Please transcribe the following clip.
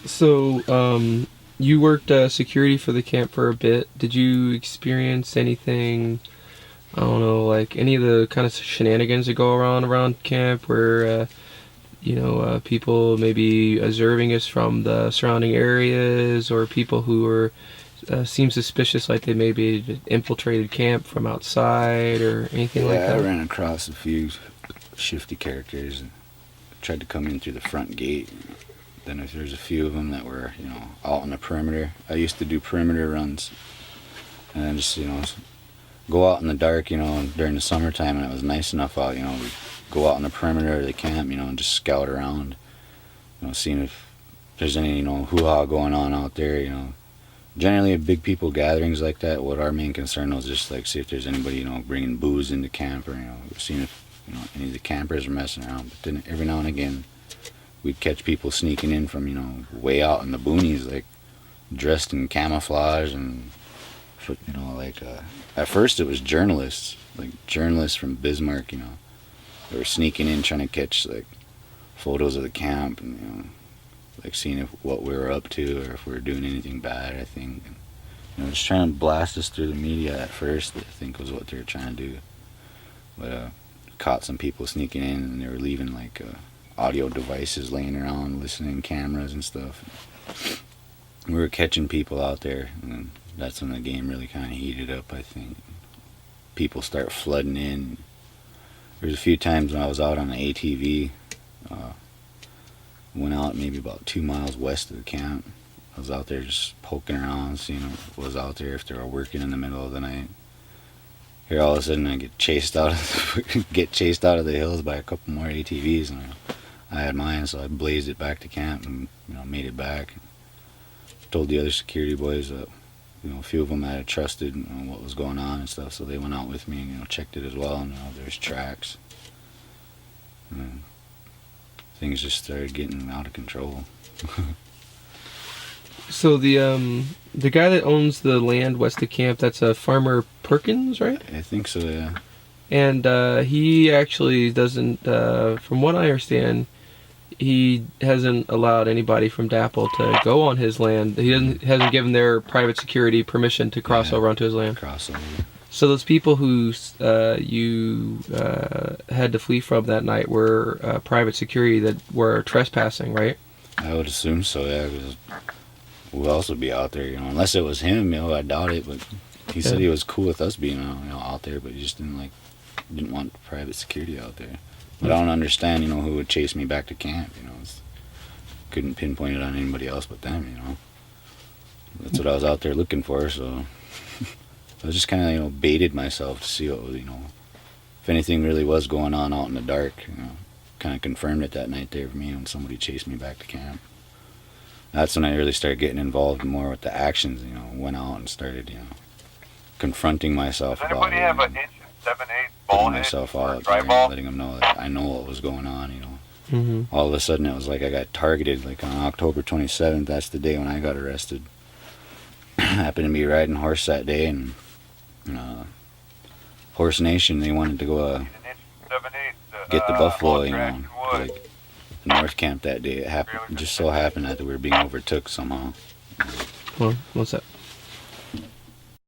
So, you worked security for the camp for a bit. Did you experience anything? I don't know, like any of the kind of shenanigans that go around camp, where people maybe observing us from the surrounding areas, or people who are seem suspicious, like they maybe infiltrated camp from outside or anything like Yeah, I that? ran across a few shifty characters and tried to come in through the front gate. Then there's a few of them that were, out on the perimeter. I used to do perimeter runs and then just, go out in the dark, during the summertime, and it was nice enough out, we'd go out on the perimeter of the camp, and just scout around, seeing if there's any, hoo-ha going on out there. Generally, at big people gatherings like that, what our main concern was just like see if there's anybody, bringing booze into camp, or seeing if any of the campers are messing around. But then every now and again, we'd catch people sneaking in from way out in the boonies, like dressed in camouflage and at first it was journalists, like journalists from Bismarck, they were sneaking in trying to catch like photos of the camp and like seeing if what we were up to or if we were doing anything bad. I think, and, just trying to blast us through the media at first. I think was what they were trying to do. But caught some people sneaking in and they were leaving like audio devices laying around, listening cameras and stuff. We were catching people out there, and that's when the game really kind of heated up. I think people start flooding in. There's a few times when I was out on an ATV. Went out maybe about 2 miles west of the camp. I was out there just poking around, seeing what was out there, if they were working in the middle of the night. Here all of a sudden I get chased out of the hills by a couple more ATVs, and I had mine, so I blazed it back to camp and made it back. Told the other security boys that a few of them I had trusted what was going on and stuff, so they went out with me and checked it as well, and there's tracks. And things just started getting out of control. So the guy that owns the land west of camp, that's a Farmer Perkins, right? I think so, yeah. And he actually doesn't, from what I understand, he hasn't allowed anybody from DAPL to go on his land. He hasn't given their private security permission to cross over onto his land. Crossover. So those people who you had to flee from that night were private security that were trespassing, right? I would assume so, yeah, because who else would be out there, unless it was him, I doubt it, but he said he was cool with us being out there, but he just didn't want private security out there. But I don't understand, who would chase me back to camp, couldn't pinpoint it on anybody else but them, That's what I was out there looking for, so I was just kind of, baited myself to see what was, if anything really was going on out in the dark, kind of confirmed it that night there for me when somebody chased me back to camp. That's when I really started getting involved more with the actions, went out and started, confronting myself Does about anybody it. have an inch and 7/8 ball Putting head myself or out dry there, ball? letting them know that I know what was going on, Mm-hmm. All of a sudden it was like I got targeted, like on October 27th, that's the day when I got arrested. Happened to be riding horse that day, and Horse Nation, they wanted to go An inch and 7/8, get the buffalo, on trash and wood. like North Camp that day. It just so happened that we were being overtook somehow. Hold on, what's that?